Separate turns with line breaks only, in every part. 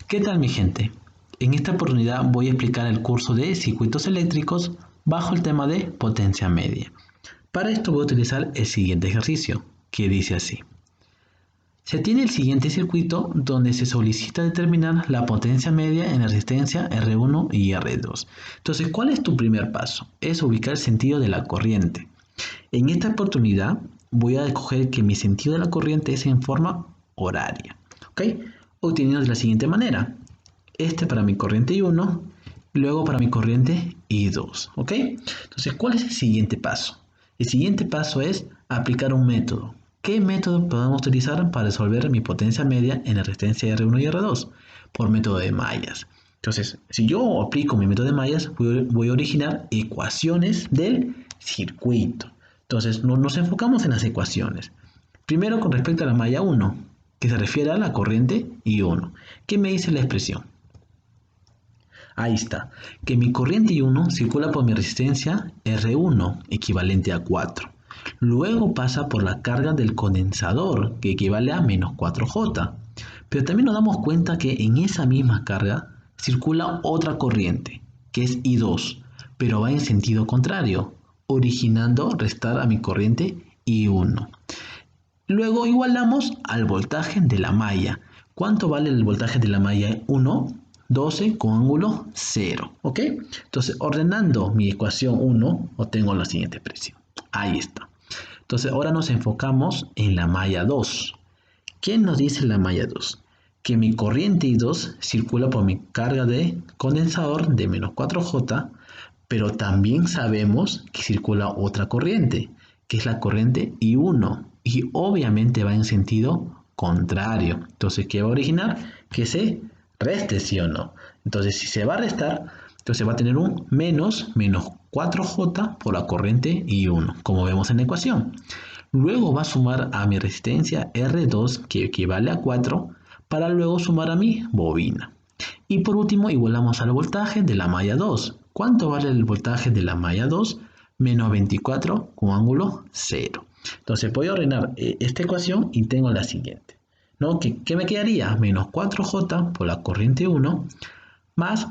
¿Qué tal mi gente? En esta oportunidad voy a explicar el curso de circuitos eléctricos bajo el tema de potencia media. Para esto voy a utilizar el siguiente ejercicio, que dice así. Se tiene el siguiente circuito donde se solicita determinar la potencia media en la resistencia R1 y R2. Entonces, ¿cuál es tu primer paso? Es ubicar el sentido de la corriente. En esta oportunidad voy a escoger que mi sentido de la corriente es en forma horaria. ¿Ok? Obteniendo de la siguiente manera. Este para mi corriente I1, luego para mi corriente I2. ¿Ok? Entonces, ¿cuál es el siguiente paso? El siguiente paso es aplicar un método. ¿Qué método podemos utilizar para resolver mi potencia media en la resistencia R1 y R2? Por método de mallas. Entonces, si yo aplico mi método de mallas, voy a originar ecuaciones del circuito. Entonces, nos enfocamos en las ecuaciones. Primero, con respecto a la malla 1, que se refiere a la corriente I1. ¿Qué me dice la expresión? Ahí está, que mi corriente I1 circula por mi resistencia R1, equivalente a 4. Luego pasa por la carga del condensador, que equivale a menos 4J. Pero también nos damos cuenta que en esa misma carga circula otra corriente, que es I2, pero va en sentido contrario, originando restar a mi corriente I1. Luego igualamos al voltaje de la malla. ¿Cuánto vale el voltaje de la malla 1? 12 con ángulo 0. ¿Ok? Entonces, ordenando mi ecuación 1, obtengo la siguiente expresión. Ahí está. Entonces, ahora nos enfocamos en la malla 2. ¿Qué nos dice la malla 2? Que mi corriente I2 circula por mi carga de condensador de menos 4J, pero también sabemos que circula otra corriente, que es la corriente I1, y obviamente va en sentido contrario. Entonces, ¿qué va a originar? Que se reste, ¿sí o no? Entonces, si se va a restar, entonces va a tener un menos 4J por la corriente I1, como vemos en la ecuación. Luego va a sumar a mi resistencia R2, que equivale a 4, para luego sumar a mi bobina. Y por último, igualamos al voltaje de la malla 2. ¿Cuánto vale el voltaje de la malla 2? Menos 24 con ángulo 0. Entonces voy a ordenar esta ecuación y tengo la siguiente. ¿No? ¿Qué me quedaría? Menos 4J por la corriente 1 más,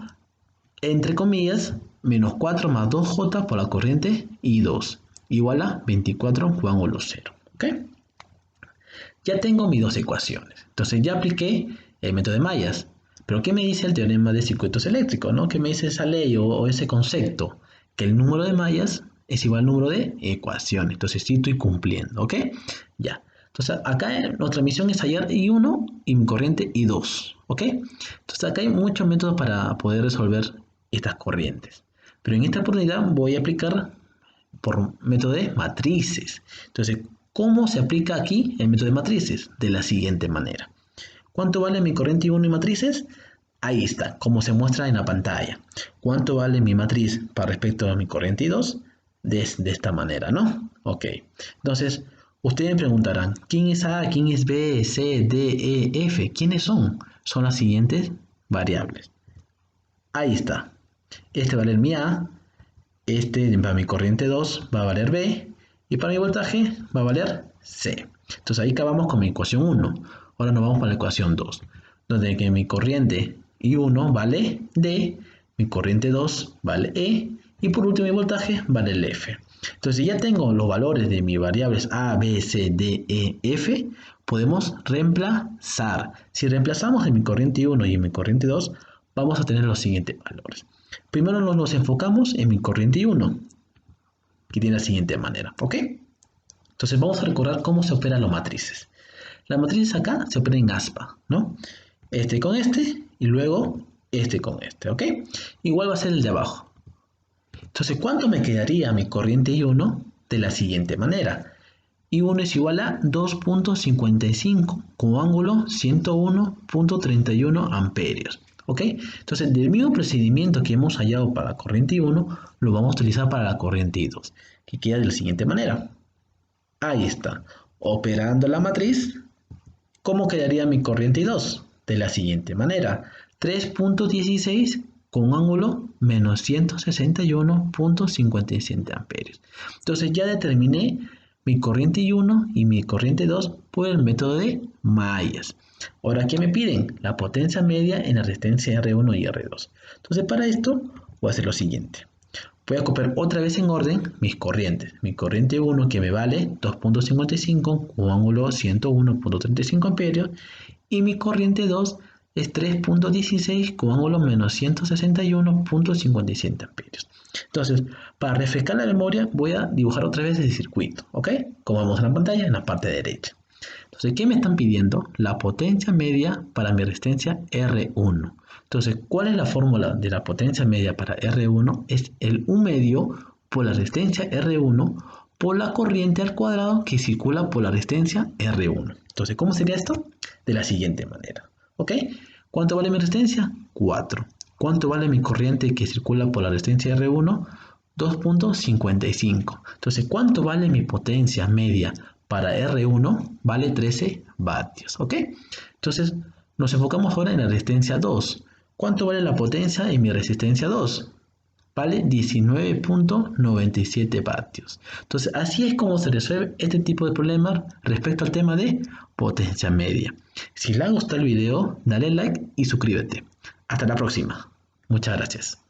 entre comillas, menos 4 más 2J por la corriente I2 igual a 24 con ángulo 0. ¿Ok? Ya tengo mis dos ecuaciones. Entonces ya apliqué el método de mallas. Pero ¿qué me dice el teorema de circuitos eléctricos? ¿No? ¿Qué me dice esa ley o ese concepto? Que el número de mallas es igual al número de ecuaciones. Entonces sí estoy cumpliendo. ¿Ok? Ya. Entonces acá nuestra misión es hallar I1 y mi corriente I2. ¿Ok? Entonces acá hay muchos métodos para poder resolver estas corrientes. Pero en esta oportunidad voy a aplicar por método de matrices. Entonces, ¿cómo se aplica aquí el método de matrices? De la siguiente manera. ¿Cuánto vale mi corriente I1 y matrices? Ahí está, como se muestra en la pantalla. ¿Cuánto vale mi matriz para respecto a mi corriente I2? De esta manera, ¿no? Ok. Entonces, ustedes me preguntarán, ¿quién es A, quién es B, C, D, E, F? ¿Quiénes son? Son las siguientes variables. Ahí está. Este vale mi A, este para mi corriente 2 va a valer B y para mi voltaje va a valer C. Entonces ahí acabamos con mi ecuación 1. Ahora nos vamos para la ecuación 2, donde que mi corriente I1 vale D, mi corriente 2 vale E y por último mi voltaje vale el F. Entonces ya tengo los valores de mis variables A, B, C, D, E, F, podemos reemplazar. Si reemplazamos en mi corriente I1 y en mi corriente 2, vamos a tener los siguientes valores. Primero nos enfocamos en mi corriente I1, que tiene la siguiente manera, ¿ok? Entonces vamos a recordar cómo se operan las matrices. Las matrices acá se operan en aspa, ¿no? Este con este y luego este con este, ¿ok? Igual va a ser el de abajo. Entonces, ¿cuánto me quedaría mi corriente I1? De la siguiente manera. I1 es igual a 2.55 con ángulo 101.31 amperios. ¿Ok? Entonces, del mismo procedimiento que hemos hallado para la corriente I1, lo vamos a utilizar para la corriente I2, que queda de la siguiente manera. Ahí está. Operando la matriz, ¿cómo quedaría mi corriente I2? De la siguiente manera. 3.16 con ángulo menos 161.57 amperios. Entonces ya determiné mi corriente I1 y mi corriente 2 por el método de mallas. Ahora, ¿qué me piden? La potencia media en la resistencia R1 y R2. Entonces, para esto voy a hacer lo siguiente. Voy a copiar otra vez en orden mis corrientes. Mi corriente 1 que me vale 2.55 con ángulo 101.35 amperios y mi corriente 2 es 3.16 con ángulo menos 161.57 amperios. Entonces, para refrescar la memoria, voy a dibujar otra vez el circuito, ¿ok? Como vemos en la pantalla, en la parte derecha. Entonces, ¿qué me están pidiendo? La potencia media para mi resistencia R1. Entonces, ¿cuál es la fórmula de la potencia media para R1? Es el 1 medio por la resistencia R1 por la corriente al cuadrado que circula por la resistencia R1. Entonces, ¿cómo sería esto? De la siguiente manera, ¿ok? ¿Cuánto vale mi resistencia? 4. ¿Cuánto vale mi corriente que circula por la resistencia R1? 2.55. Entonces, ¿cuánto vale mi potencia media para R1? Vale 13 vatios, ¿ok? Entonces, nos enfocamos ahora en la resistencia 2. ¿Cuánto vale la potencia en mi resistencia 2? Vale 19.97 vatios. Entonces, así es como se resuelve este tipo de problemas respecto al tema de potencia media. Si le ha gustado el video, dale like y suscríbete. Hasta la próxima. Muchas gracias.